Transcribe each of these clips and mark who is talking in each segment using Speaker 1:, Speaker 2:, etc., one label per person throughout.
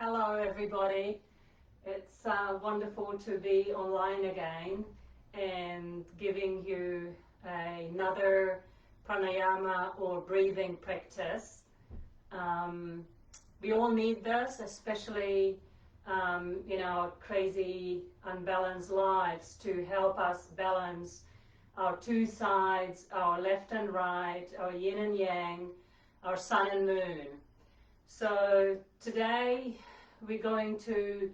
Speaker 1: Hello everybody. It's wonderful to be online again and giving you another pranayama or breathing practice. We all need this, especially in our crazy, unbalanced lives, to help us balance our two sides, our left and right, our yin and yang, our sun and moon. So today we're going to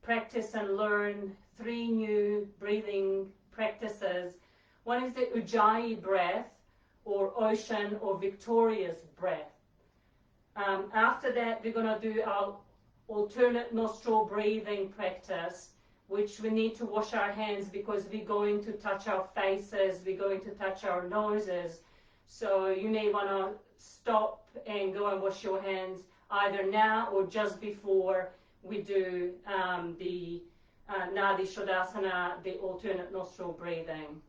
Speaker 1: practice and learn 3 new breathing practices. One is the Ujjayi Breath, or ocean or victorious breath. After that, we're going to do our alternate nostril breathing practice, which we need to wash our hands because we're going to touch our faces, we're going to touch our noses. So you may want to stop and go and wash your hands either now or just before we do the Nadi Shohasana, the alternate nostril breathing.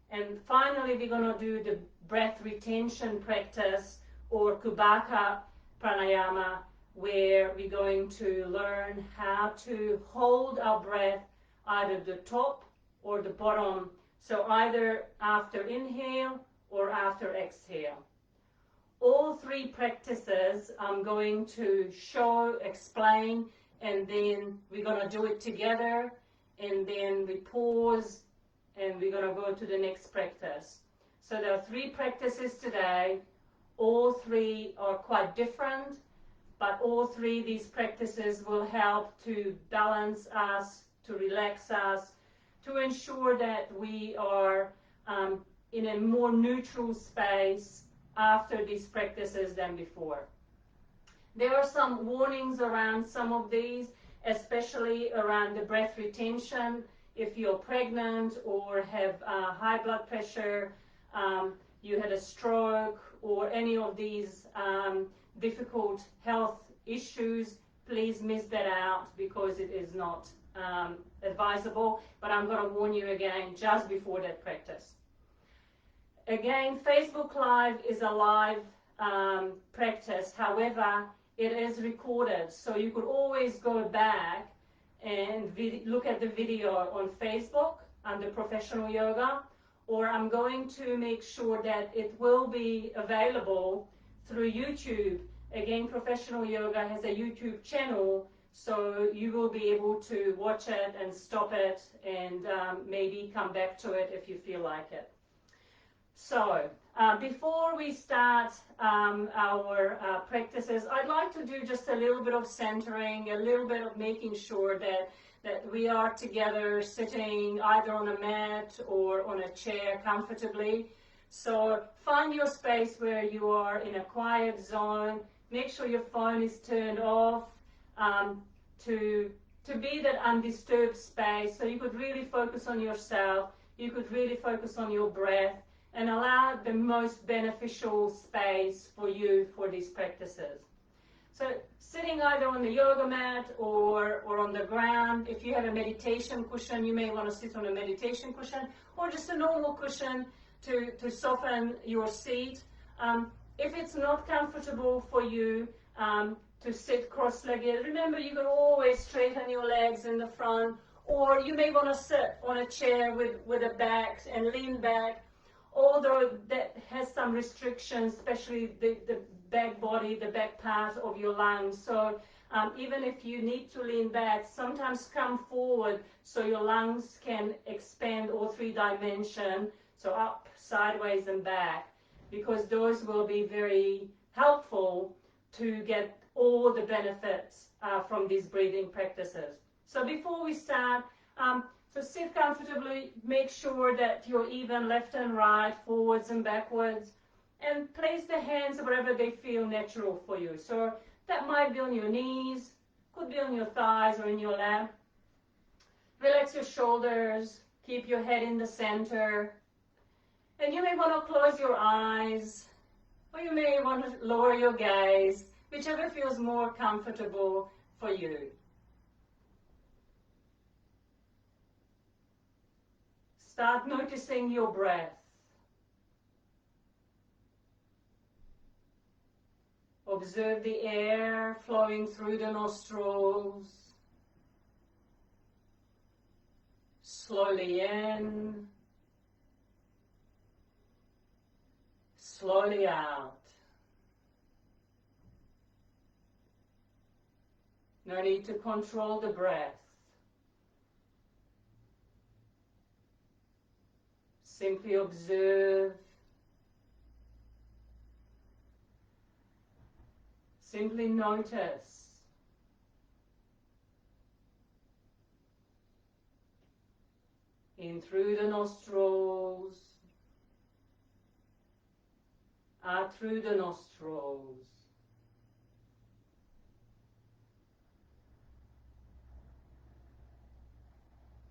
Speaker 1: And finally, we're going to do the breath retention practice, or Kumbhaka Pranayama, where we're going to learn how to hold our breath either the top or the bottom, so either after inhale or after exhale. All 3 practices I'm going to show, explain, and then we're going to do it together, and then we pause and we're going to go to the next practice. So there are 3 practices today. All 3 are quite different, but all 3 of these practices will help to balance us, to relax us, to ensure that we are in a more neutral space after these practices than before. There are some warnings around some of these, especially around the breath retention. If you're pregnant or have high blood pressure, you had a stroke, or any of these difficult health issues, please miss that out because it is not advisable. But I'm going to warn you again just before that practice. Again, Facebook Live is a live practice. However, it is recorded, so you could always go back and look at the video on Facebook under Professional Yoga, or I'm going to make sure that it will be available through YouTube. Again, Professional Yoga has a YouTube channel, so you will be able to watch it and stop it and maybe come back to it if you feel like it. So before we start our practices, I'd like to do just a little bit of centering, a little bit of making sure that we are together sitting either on a mat or on a chair comfortably. So find your space where you are in a quiet zone. Make sure your phone is turned off to be that undisturbed space, so you could really focus on yourself, you could really focus on your breath, and allow the most beneficial space for you for these practices. So sitting either on the yoga mat or on the ground. If you have a meditation cushion, you may want to sit on a meditation cushion, or just a normal cushion to soften your seat. If it's not comfortable for you to sit cross-legged, remember you can always straighten your legs in the front, or you may want to sit on a chair with a back and lean back, although that has some restrictions, especially the back body, the back part of your lungs. So even if you need to lean back, sometimes come forward so your lungs can expand all 3 dimensions, so up, sideways, and back, because those will be very helpful to get all the benefits from these breathing practices. So before we start, so sit comfortably, make sure that you're even left and right, forwards and backwards, and place the hands wherever they feel natural for you. So that might be on your knees, could be on your thighs or in your lap. Relax your shoulders, keep your head in the center, and you may want to close your eyes, or you may want to lower your gaze, whichever feels more comfortable for you. Start noticing your breath. Observe the air flowing through the nostrils. Slowly in, slowly out. No need to control the breath. Simply observe. Simply notice. In through the nostrils, out through the nostrils.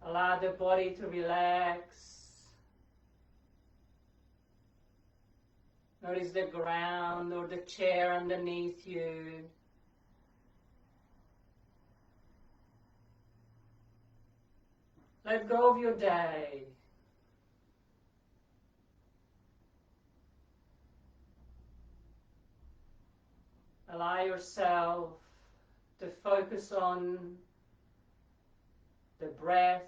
Speaker 1: Allow the body to relax. Notice the ground or the chair underneath you. Let go of your day. Allow yourself to focus on the breath,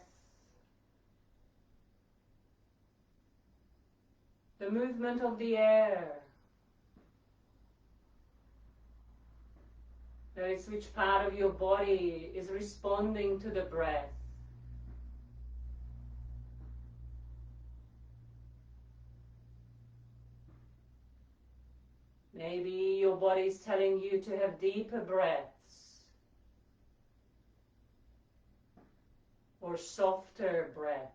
Speaker 1: the movement of the air. Notice which part of your body is responding to the breath. Maybe your body is telling you to have deeper breaths or softer breaths.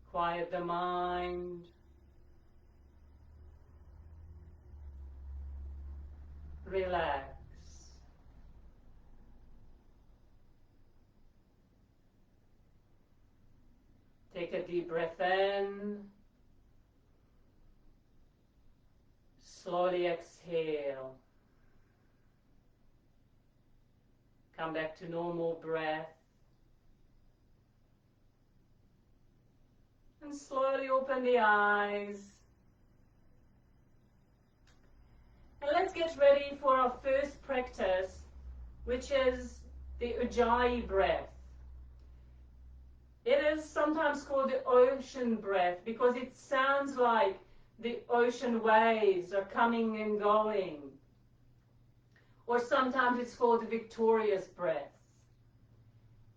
Speaker 1: Quiet the mind. Relax. Take a deep breath in. Slowly exhale. Come back to normal breath. And slowly open the eyes. And let's get ready for our first practice, which is the Ujjayi breath. It is sometimes called the ocean breath because it sounds like the ocean waves are coming and going. Or sometimes it's called the victorious breath.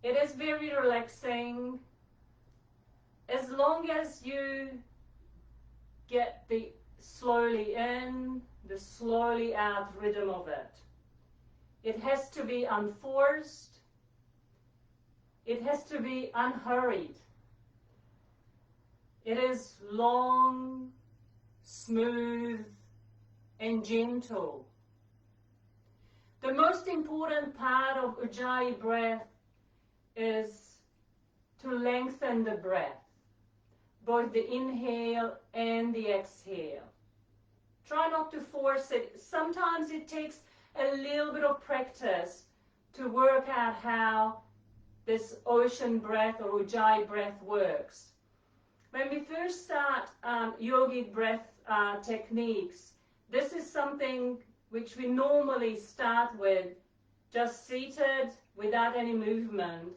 Speaker 1: It is very relaxing as long as you get the slowly in, the slowly out rhythm of it. It has to be unforced. It has to be unhurried. It is long, smooth, and gentle. The most important part of Ujjayi breath is to lengthen the breath, both the inhale and the exhale. Try not to force it. Sometimes it takes a little bit of practice to work out how this ocean breath or Ujjayi breath works. When we first start yogic breath techniques, this is something which we normally start with just seated without any movement.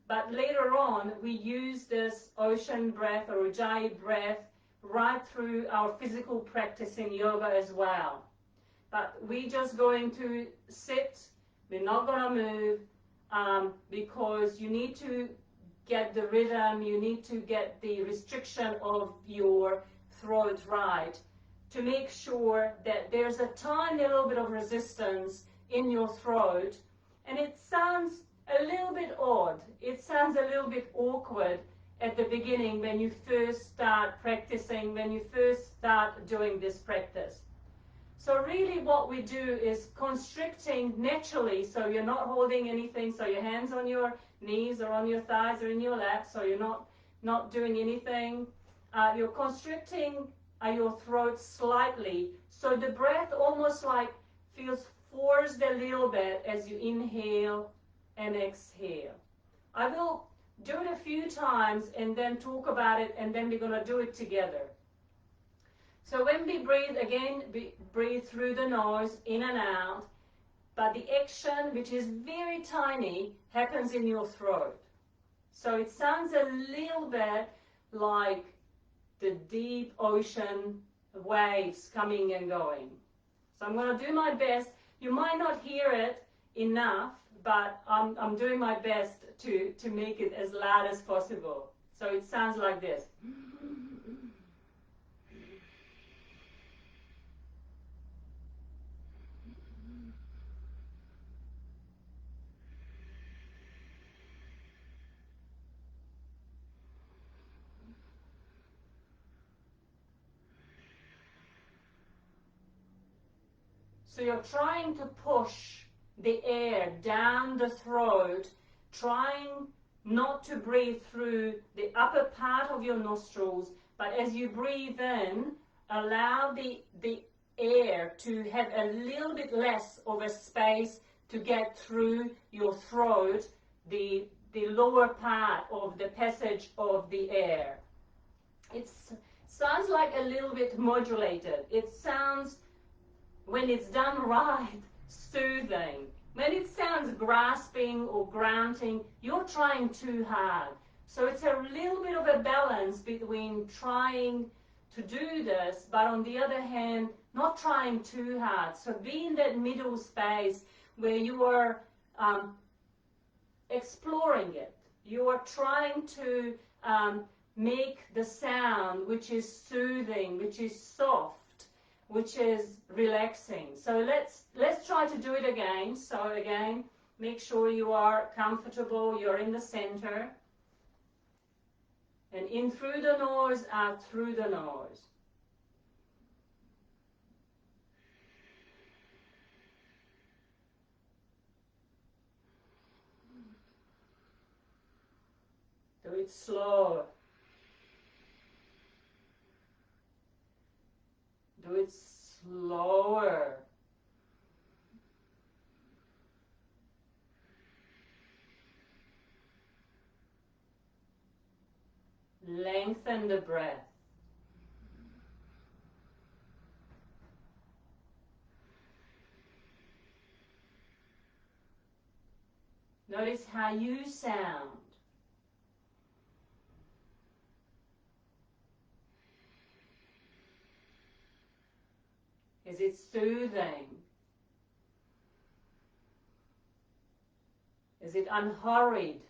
Speaker 1: But later on, we use this ocean breath or Ujjayi breath right through our physical practice in yoga as well. But we're just going to sit, we're not going to move, because you need to get the rhythm, you need to get the restriction of your throat right to make sure that there's a tiny little bit of resistance in your throat. And it sounds a little bit odd, it sounds a little bit awkward at the beginning when you first start practicing, when you first start doing this practice. So really what we do is constricting naturally, so you're not holding anything, so your hands on your knees or on your thighs or in your lap, so you're not doing anything. You're constricting your throat slightly, so the breath almost like feels forced a little bit as you inhale and exhale. I will do it a few times and then talk about it, and then we're going to do it together. So when we breathe, again, breathe through the nose, in and out, but the action, which is very tiny, happens in your throat. So it sounds a little bit like the deep ocean waves coming and going. So I'm going to do my best. You might not hear it enough, but I'm doing my best to make it as loud as possible. So it sounds like this. So you're trying to push the air down the throat, trying not to breathe through the upper part of your nostrils, but as you breathe in, allow the air to have a little bit less of a space to get through your throat, the lower part of the passage of the air. It sounds like a little bit modulated. It sounds, when it's done right, soothing. When it sounds grasping or grunting, you're trying too hard. So it's a little bit of a balance between trying to do this, but on the other hand, not trying too hard. So be in that middle space where you are exploring it. You are trying to make the sound which is soothing, which is soft, which is relaxing. So let's try to do it again. So again, make sure you are comfortable, you're in the center. And in through the nose, out through the nose. Do it slow. Do it slower. Lengthen the breath. Notice how you sound. Is it soothing? Is it unhurried?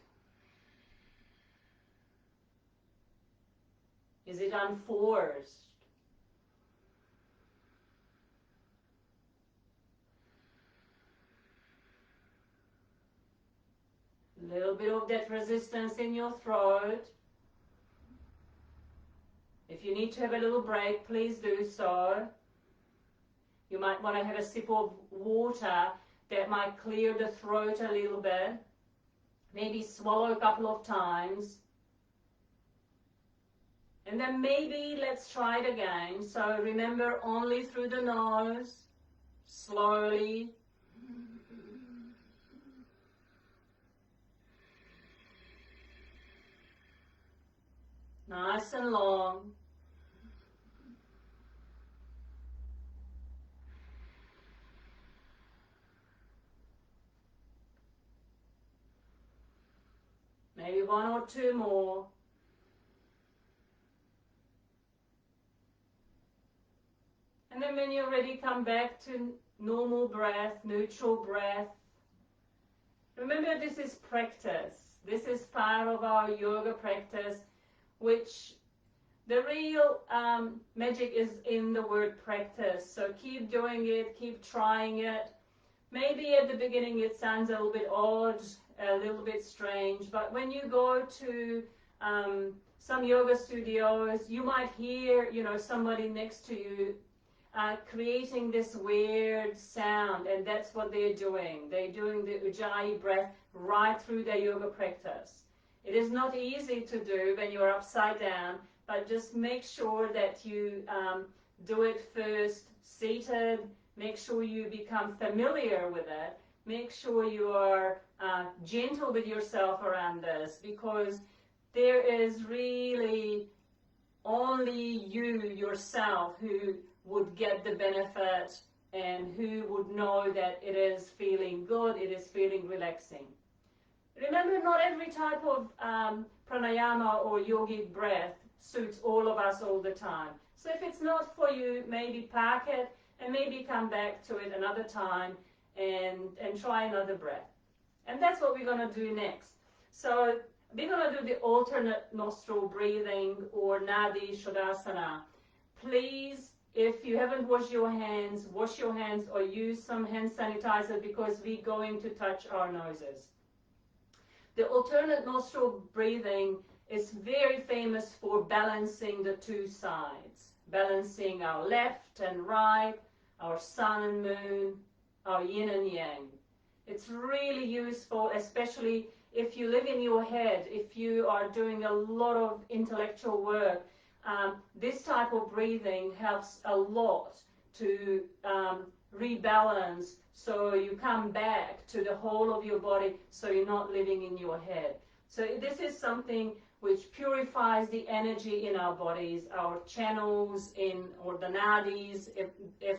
Speaker 1: Is it unforced? A little bit of that resistance in your throat. If you need to have a little break, please do so. You might want to have a sip of water that might clear the throat a little bit. Maybe swallow a couple of times. And then maybe let's try it again. So remember, only through the nose, slowly. Nice and long. Maybe one or two more. And then when you're ready, come back to normal breath, neutral breath. Remember, this is practice. This is part of our yoga practice, which the real magic is in the word practice. So keep doing it, keep trying it. Maybe at the beginning it sounds a little bit odd, a little bit strange, but when you go to some yoga studios, you might hear, somebody next to you creating this weird sound, and that's what they're doing. They're doing the Ujjayi breath right through their yoga practice. It is not easy to do when you're upside down, but just make sure that you do it first seated. Make sure you become familiar with it, make sure you are gentle with yourself around this, because there is really only you yourself who would get the benefit and who would know that it is feeling good, it is feeling relaxing. Remember, not every type of pranayama or yogic breath suits all of us all the time. So if it's not for you, maybe park it and maybe come back to it another time and try another breath. And that's what we're going to do next. So we're going to do the alternate nostril breathing, or Nadi Shohasana. Please, if you haven't washed your hands, wash your hands or use some hand sanitizer, because we're going to touch our noses. The alternate nostril breathing is very famous for balancing the two sides, balancing our left and right, our sun and moon, our yin and yang. It's really useful, especially if you live in your head, if you are doing a lot of intellectual work. This type of breathing helps a lot to rebalance, so you come back to the whole of your body, so you're not living in your head. So this is something which purifies the energy in our bodies, our channels or the nadis, if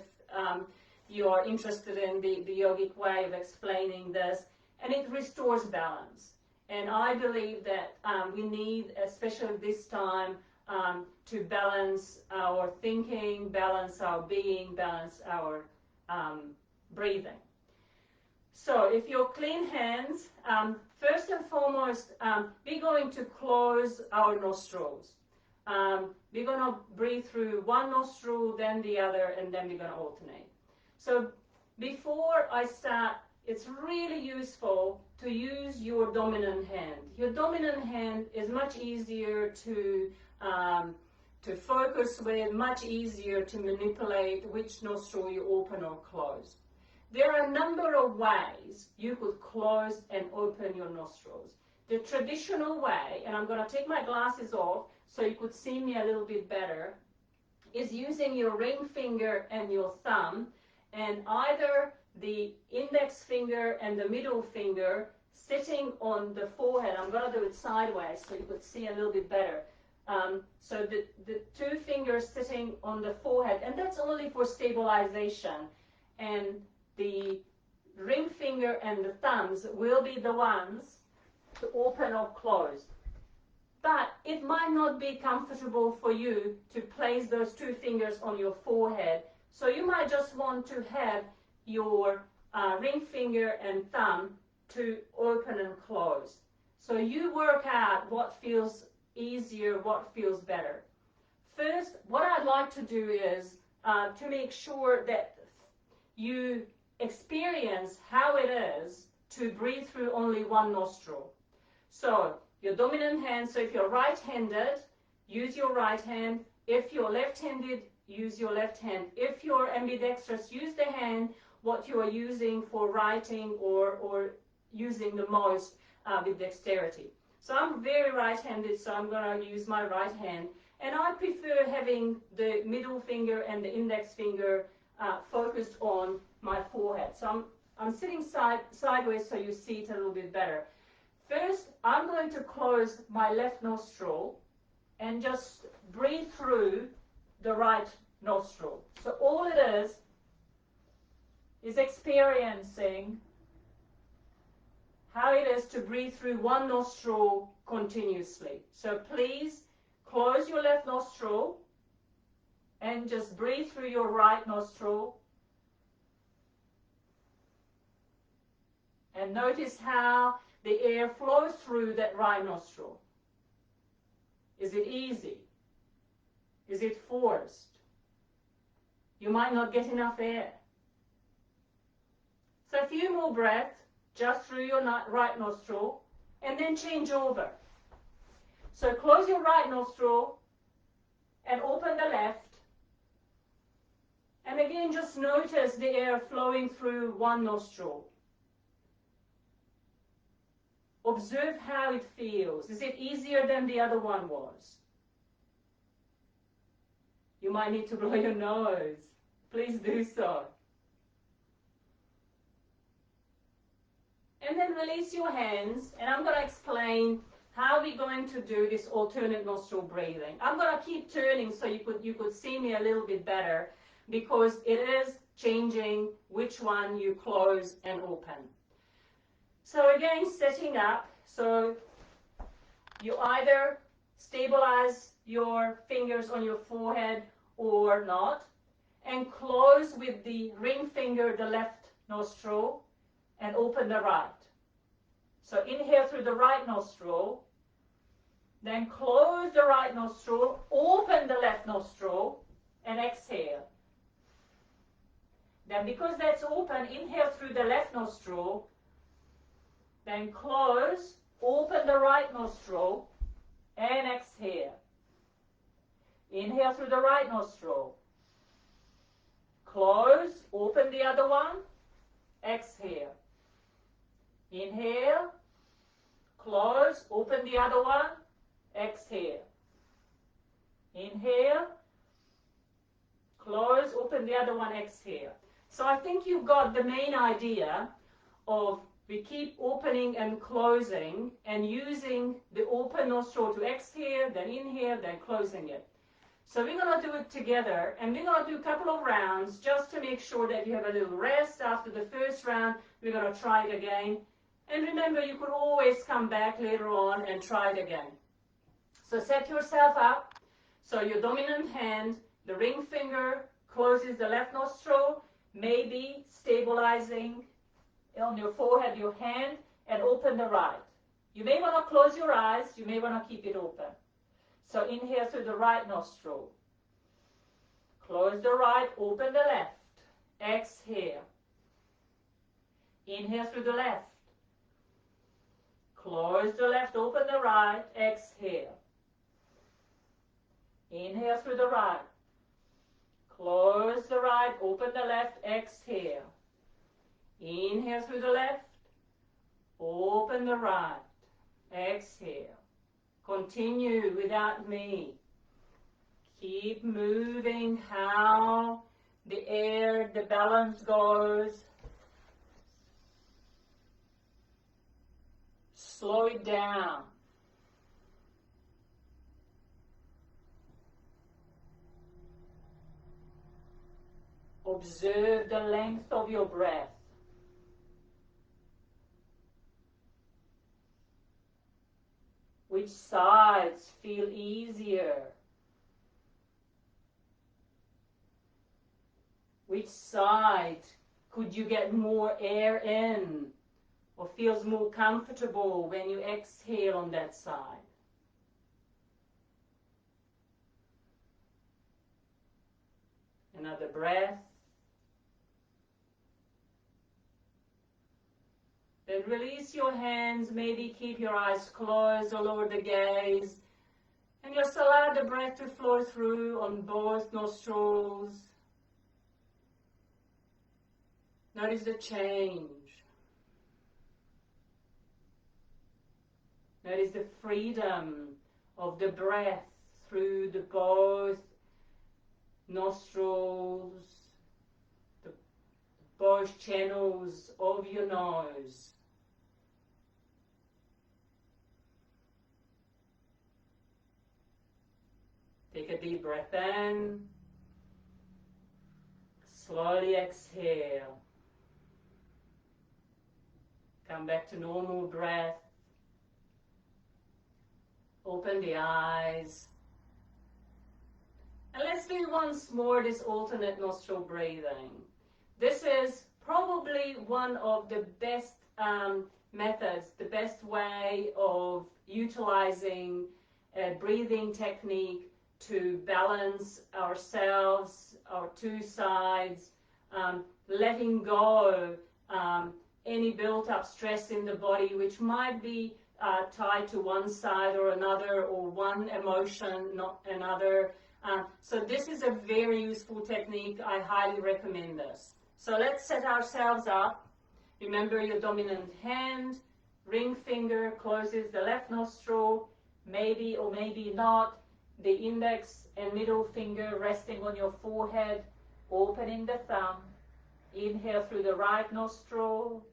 Speaker 1: you are interested in the yogic way of explaining this, and it restores balance. And I believe that we need, especially this time, to balance our thinking, balance our being, balance our breathing. So if you're clean hands, first and foremost, we're going to close our nostrils. We're going to breathe through one nostril, then the other, and then we're going to alternate. So before I start, it's really useful to use your dominant hand. Your dominant hand is much easier to focus with, much easier to manipulate which nostril you open or close. There are a number of ways you could close and open your nostrils. The traditional way, and I'm going to take my glasses off so you could see me a little bit better, is using your ring finger and your thumb, and either the index finger and the middle finger sitting on the forehead. I'm going to do it sideways so you could see a little bit better. So the two fingers sitting on the forehead, and that's only for stabilization. And the ring finger and the thumbs will be the ones to open or close. But it might not be comfortable for you to place those two fingers on your forehead. So you might just want to have your ring finger and thumb to open and close. So you work out what feels easier, what feels better. First, what I'd like to do is to make sure that you experience how it is to breathe through only one nostril. So your dominant hand, so if you're right-handed, use your right hand. If you're left-handed, use your left hand. If you're ambidextrous, use the hand what you are using for writing or using the most with dexterity. So I'm very right-handed, so I'm going to use my right hand. And I prefer having the middle finger and the index finger focused on my forehead. So I'm sitting sideways so you see it a little bit better. First, I'm going to close my left nostril and just breathe through the right nostril. So all it is experiencing how it is to breathe through one nostril continuously. So please close your left nostril and just breathe through your right nostril. And notice how the air flows through that right nostril. Is it easy? Is it forced? You might not get enough air. So a few more breaths just through your right nostril, and then change over. So close your right nostril and open the left. And again, just notice the air flowing through one nostril. Observe how it feels. Is it easier than the other one was? You might need to blow your nose. Please do so. And then release your hands, and I'm going to explain how we're going to do this alternate nostril breathing. I'm going to keep turning so you could see me a little bit better, because it is changing which one you close and open. So again, setting up, so you either stabilize your fingers on your forehead or not, and close with the ring finger the left nostril and open the right. So inhale through the right nostril, then close the right nostril, open the left nostril, and exhale. Then because that's open, inhale through the left nostril, then close, open the right nostril, and exhale. Inhale through the right nostril, close, open the other one, exhale. Inhale, close, open the other one, exhale. Inhale, close, open the other one, exhale. So I think you've got the main idea of we keep opening and closing and using the open nostril to exhale, then inhale, then closing it. So we're going to do it together, and we're going to do a couple of rounds just to make sure that you have a little rest. After the first round, we're going to try it again. And remember, you could always come back later on and try it again. So set yourself up. So your dominant hand, the ring finger, closes the left nostril, maybe stabilizing on your forehead your hand, and open the right. You may want to close your eyes. You may want to keep it open. So inhale through the right nostril. Close the right, open the left. Exhale. Inhale through the left. Close the left, open the right. Exhale. Inhale through the right. Close the right, open the left. Exhale. Inhale through the left. Open the right. Exhale. Continue without me. Keep moving how the air, the balance goes. Slow it down. Observe the length of your breath. Which sides feel easier? Which side could you get more air in or feels more comfortable when you exhale on that side? Another breath. Then release your hands, maybe keep your eyes closed or lower the gaze. And just allow the breath to flow through on both nostrils. Notice the change. Notice the freedom of the breath through the both nostrils, the both channels of your nose. Take a deep breath in. Slowly exhale. Come back to normal breath. Open the eyes. And let's do once more this alternate nostril breathing. This is probably one of the best methods, the best way of utilizing a breathing technique to balance ourselves, our two sides, letting go any built-up stress in the body, which might be tied to one side or another, or one emotion, not another. So this is a very useful technique. I highly recommend this. So let's set ourselves up. Remember, your dominant hand, ring finger closes the left nostril, maybe or maybe not. The index and middle finger resting on your forehead, opening the thumb. Inhale through the right nostril.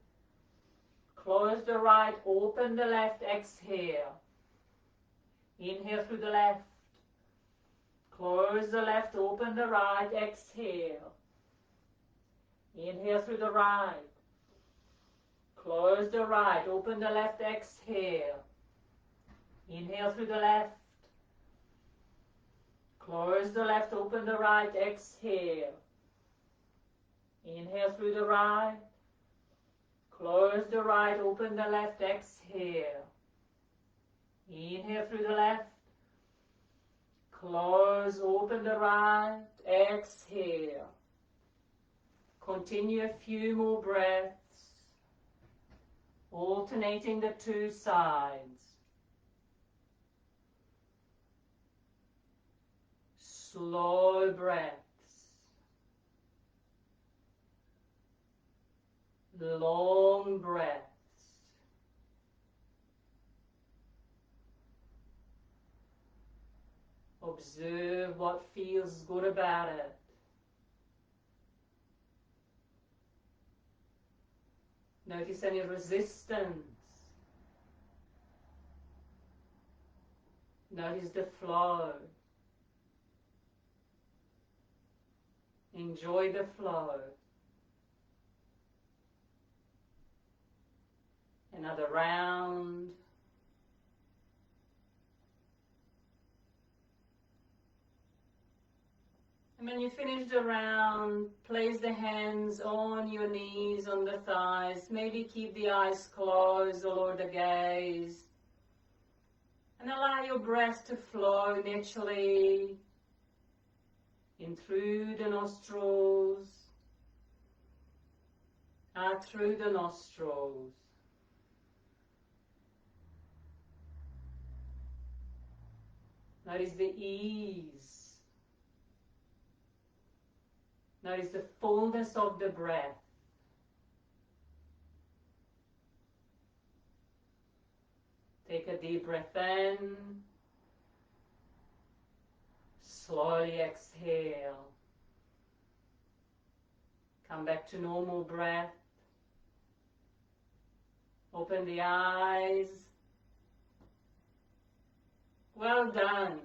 Speaker 1: Close the right, open the left, exhale. Inhale through the left. Close the left, open the right, exhale. Inhale through the right. Close the right, open the left, exhale. Inhale through the left. Close the left, open the right, exhale. Inhale through the right. Close the right, open the left, exhale. Inhale through the left. Close, open the right, exhale. Continue a few more breaths, alternating the two sides. Slow breaths, long breaths. Observe what feels good about it. Notice any resistance. Notice the flow. Enjoy the flow. Another round. And when you finish the round, place the hands on your knees, on the thighs. Maybe keep the eyes closed or lower the gaze. And allow your breath to flow naturally in through the nostrils, out through the nostrils. Notice the ease. Notice the fullness of the breath. Take a deep breath in. Slowly exhale. Come back to normal breath. Open the eyes. Well done.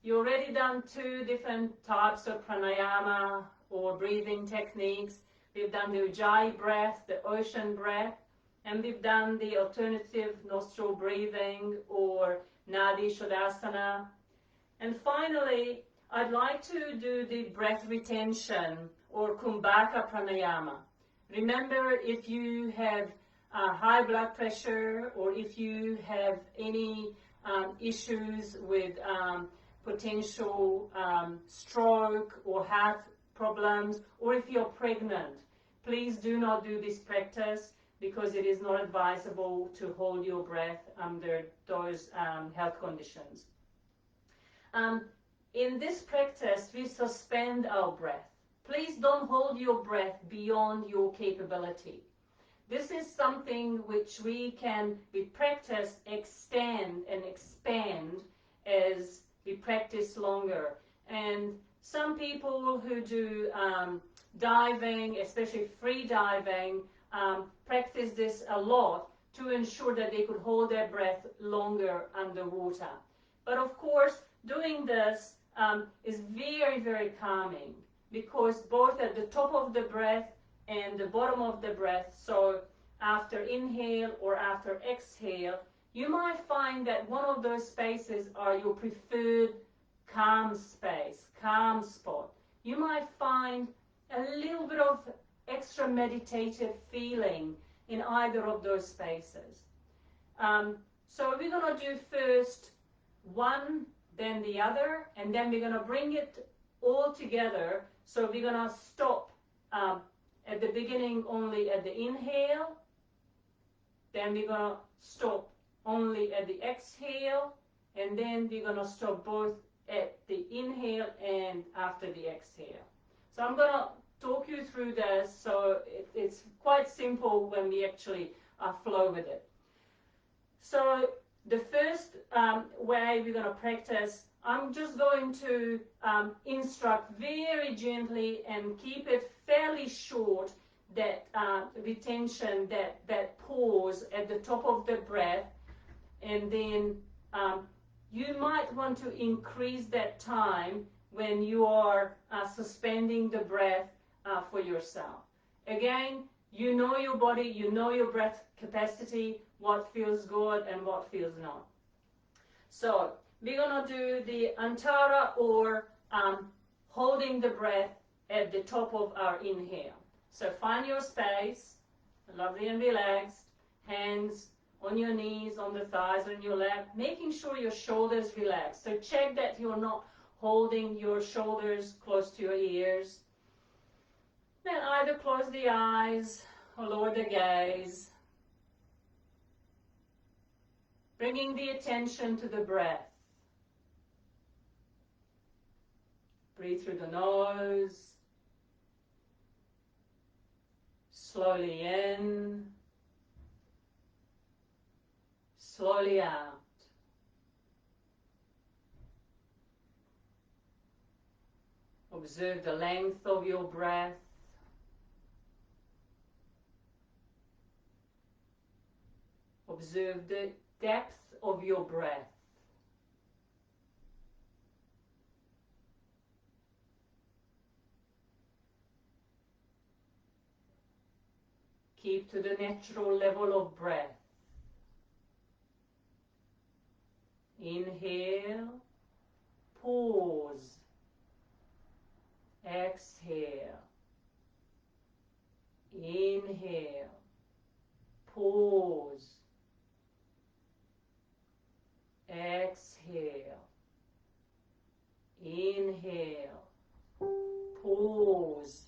Speaker 1: You've already done 2 different types of pranayama or breathing techniques. We've done the Ujjayi breath, the ocean breath, and we've done the alternative nostril breathing or Nadi Shohasana. And finally, I'd like to do the breath retention or Kumbhaka Pranayama. Remember, if you have high blood pressure or if you have any issues with potential stroke or heart problems, or if you're pregnant, please do not do this practice because it is not advisable to hold your breath under those health conditions. In this practice, we suspend our breath. Please don't hold your breath beyond your capability. This is something which we practice, extend and expand as we practice longer. And some people who do diving, especially free diving, practice this a lot to ensure that they could hold their breath longer underwater. But of course, doing this is very, very calming because both at the top of the breath and the bottom of the breath, so after inhale or after exhale, you might find that one of those spaces are your preferred calm space, calm spot. You might find a little bit of extra meditative feeling in either of those spaces. So we're going to do first one, then the other, and then we're going to bring it all together. So we're going to stop at the beginning only at the inhale, then we're going to stop only at the exhale, and then we're going to stop both at the inhale and after the exhale. So I'm going to talk you through this, so it's quite simple when we actually flow with it. So the first way we're going to practice, I'm just going to instruct very gently and keep it fairly short, that retention, that pause at the top of the breath, and then you might want to increase that time when you are suspending the breath for yourself. Again, you know your body, you know your breath capacity, what feels good and what feels not. So we're going to do the Antara, or holding the breath at the top of our inhale. So find your space, lovely and relaxed, hands on your knees, on the thighs, on your lap, making sure your shoulders relax. So check that you're not holding your shoulders close to your ears. Then either close the eyes or lower the gaze, bringing the attention to the breath. Breathe through the nose, slowly in, slowly out. Observe the length of your breath. Observe the depth of your breath. Keep to the natural level of breath. Inhale, pause, exhale, inhale, pause, exhale, inhale, pause,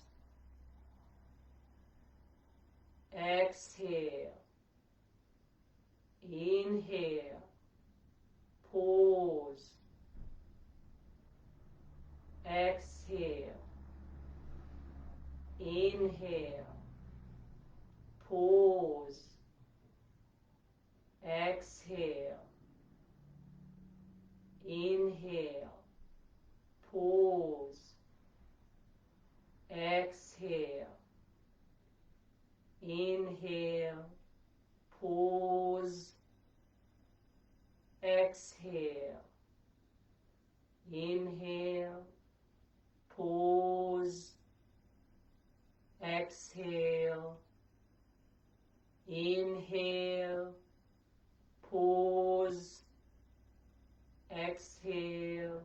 Speaker 1: exhale, inhale, pause, exhale, inhale, pause, exhale, inhale, pause, exhale, inhale, pause, exhale, inhale, pause, exhale, inhale, pause, exhale,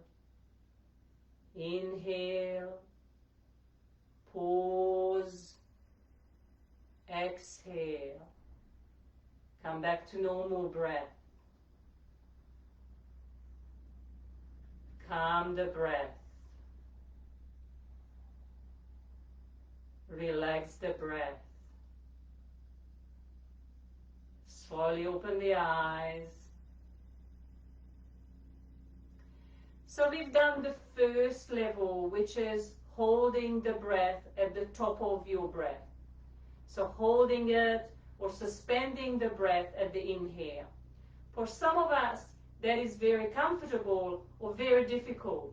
Speaker 1: inhale, pause, exhale. Come back to normal breath. Calm the breath. Relax the breath. Slowly open the eyes. So we've done the first level, which is holding the breath at the top of your breath. So holding it or suspending the breath at the inhale. For some of us, that is very comfortable or very difficult.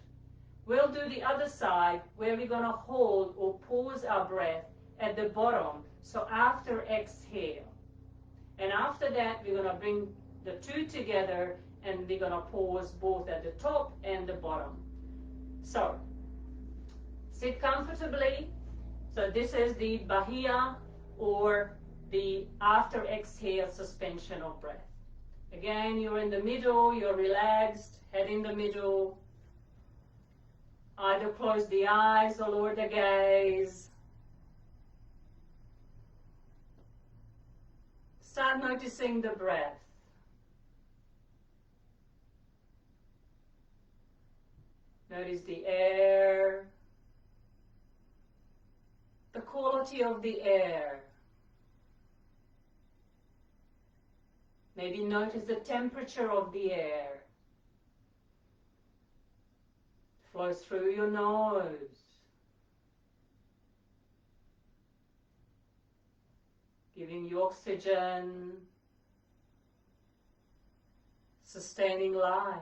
Speaker 1: We'll do the other side, where we're going to hold or pause our breath at the bottom, so after exhale. And after that, we're going to bring the two together, and we're going to pause both at the top and the bottom. So sit comfortably. So this is the Bahiya, or the after exhale suspension of breath. Again, you're in the middle, you're relaxed, head in the middle. Either close the eyes or lower the gaze. Start noticing the breath. Notice the air, the quality of the air. Maybe notice the temperature of the air. Flows through your nose. Giving you oxygen, sustaining life.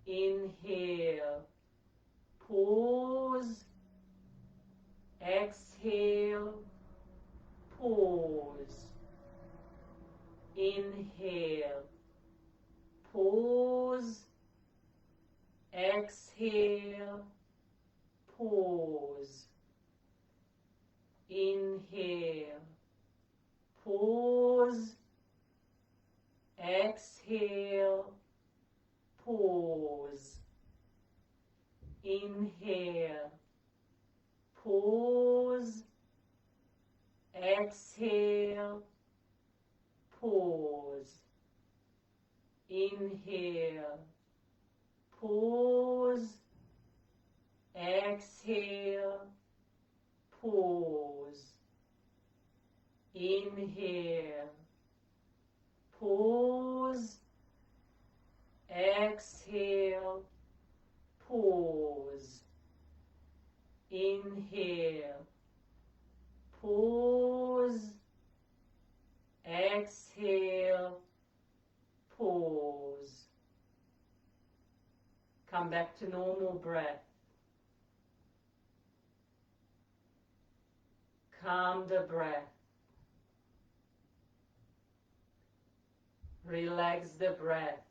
Speaker 1: Inhale, pause, exhale, pause. Inhale, pause, exhale, pause. Inhale, pause, exhale, pause. Inhale, pause, exhale, pause. Inhale, pause, exhale, pause. Inhale, pause, exhale, pause. Inhale, pause, exhale, pause. Come back to normal breath. Calm the breath. Relax the breath.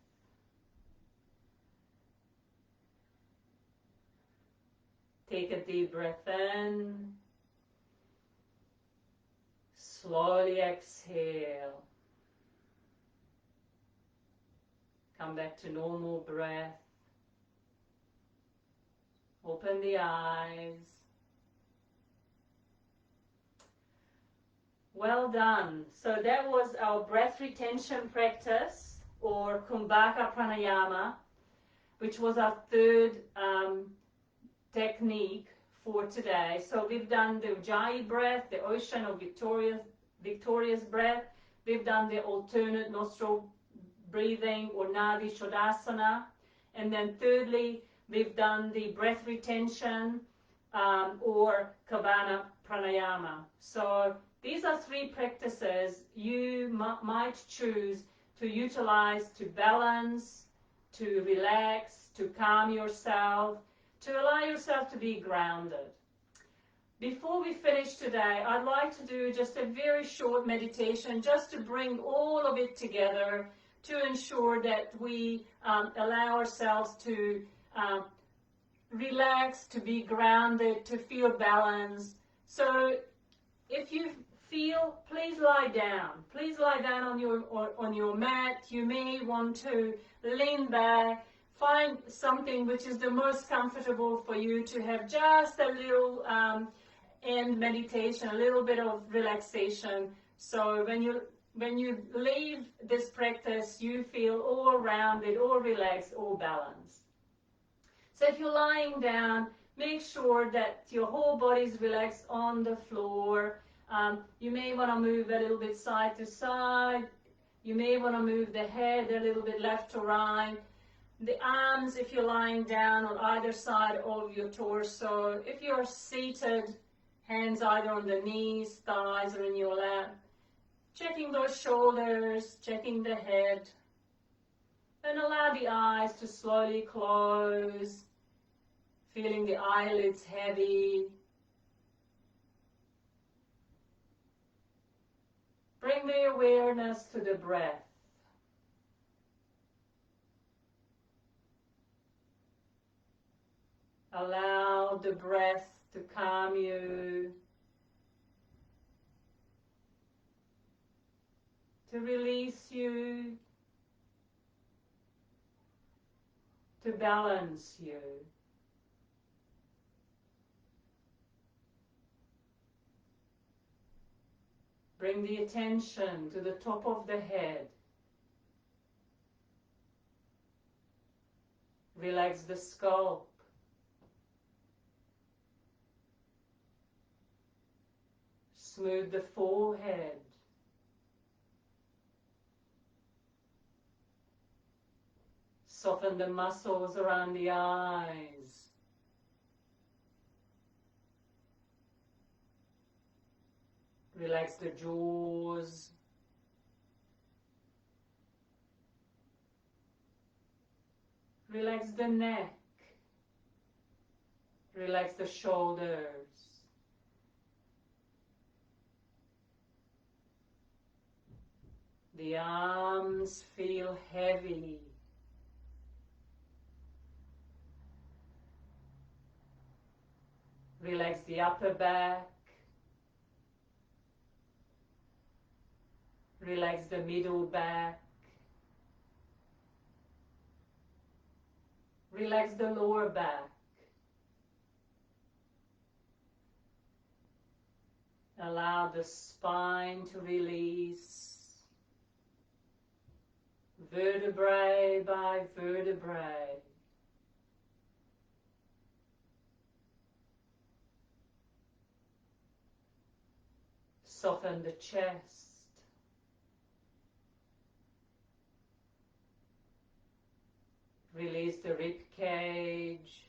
Speaker 1: Take a deep breath in. Slowly exhale. Come back to normal breath. Open the eyes. Well done. So that was our breath retention practice, or Kumbhaka Pranayama, which was our third technique for today. So we've done the Ujjayi breath, the ocean of victorious breath. We've done the alternate nostril breathing, or Nadi Shohasana. And then thirdly, we've done the breath retention, or Kumbhaka Pranayama. So these are three practices you might choose to utilize to balance, to relax, to calm yourself, to allow yourself to be grounded. Before we finish today, I'd like to do just a very short meditation just to bring all of it together to ensure that we allow ourselves to relax, to be grounded, to feel balanced. So if you feel, please lie down. Please lie down on your mat. You may want to lean back. Find something which is the most comfortable for you to have just a little end meditation, a little bit of relaxation. So when you leave this practice, you feel all rounded, all relaxed, all balanced. So if you're lying down, make sure that your whole body is relaxed on the floor. You may want to move a little bit side to side. You may want to move the head a little bit left to right. The arms, if you're lying down, on either side of your torso. If you're seated, hands either on the knees, thighs, or in your lap. Checking those shoulders, checking the head. And allow the eyes to slowly close, feeling the eyelids heavy. Bring the awareness to the breath. Allow the breath to calm you, to release you, to balance you. Bring the attention to the top of the head. Relax the scalp. Smooth the forehead. Soften the muscles around the eyes. Relax the jaws. Relax the neck. Relax the shoulders. The arms feel heavy. Relax the upper back. Relax the middle back. Relax the lower back. Allow the spine to release, vertebrae by vertebrae. Soften the chest. Release the rib cage.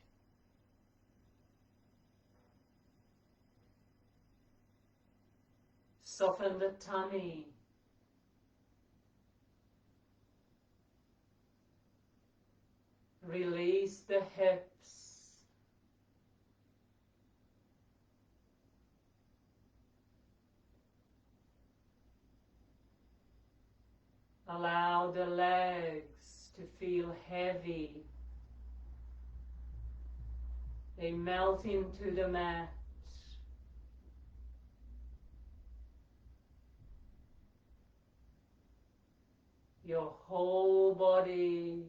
Speaker 1: Soften the tummy. Release the hips. Allow the legs to feel heavy. They melt into the mat. Your whole body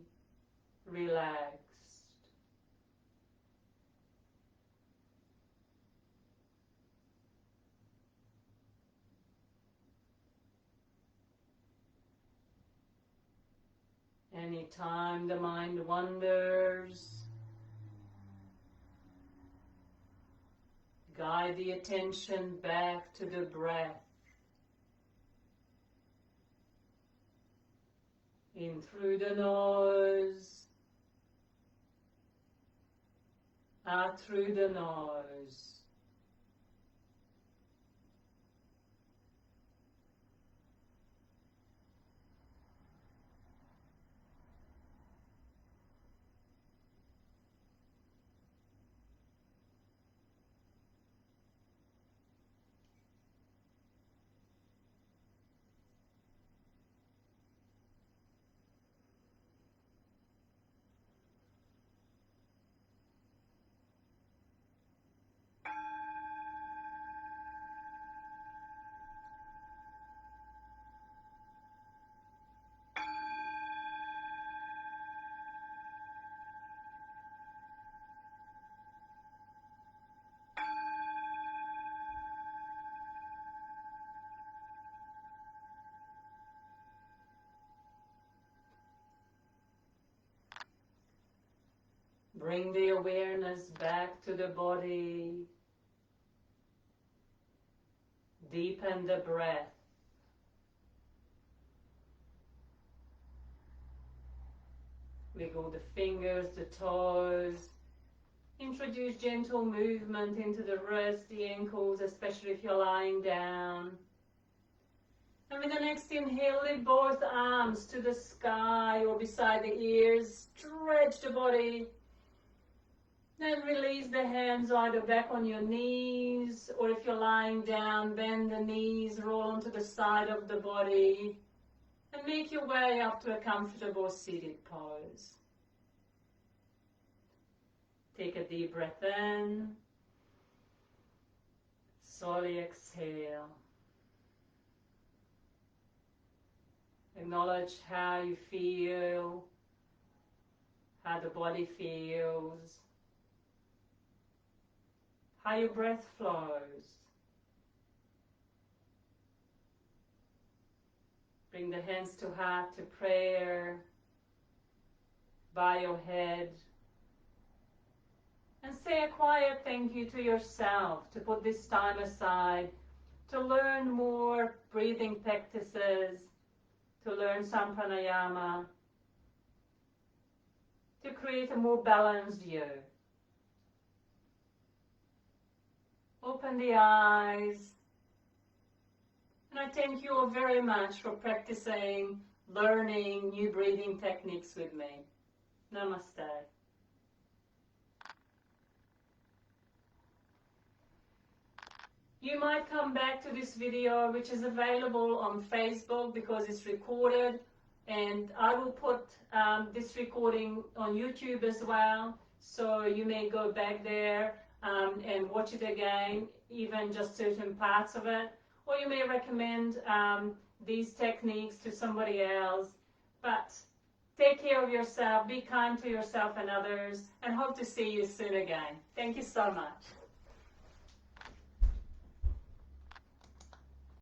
Speaker 1: relaxed. Anytime the mind wanders, guide the attention back to the breath. In through the nose, out through the nose. Bring the awareness back to the body. Deepen the breath. Wiggle the fingers, the toes. Introduce gentle movement into the wrists, the ankles, especially if you're lying down. And with the next inhale, lift both arms to the sky or beside the ears. Stretch the body. Then release the hands either back on your knees, or if you're lying down, bend the knees, roll onto the side of the body, and make your way up to a comfortable seated pose. Take a deep breath in. Slowly exhale. Acknowledge how you feel, how the body feels, how your breath flows. Bring the hands to heart, to prayer, bow your head, and say a quiet thank you to yourself to put this time aside to learn more breathing practices, to learn some pranayama, to create a more balanced year. Open the eyes. And I thank you all very much for practicing, learning new breathing techniques with me. Namaste. You might come back to this video, which is available on Facebook because it's recorded, and I will put this recording on YouTube as well, so you may go back there and watch it again, even just certain parts of it, or you may recommend these techniques to somebody else. But take care of yourself, be kind to yourself and others, and hope to see you soon again. Thank you so much.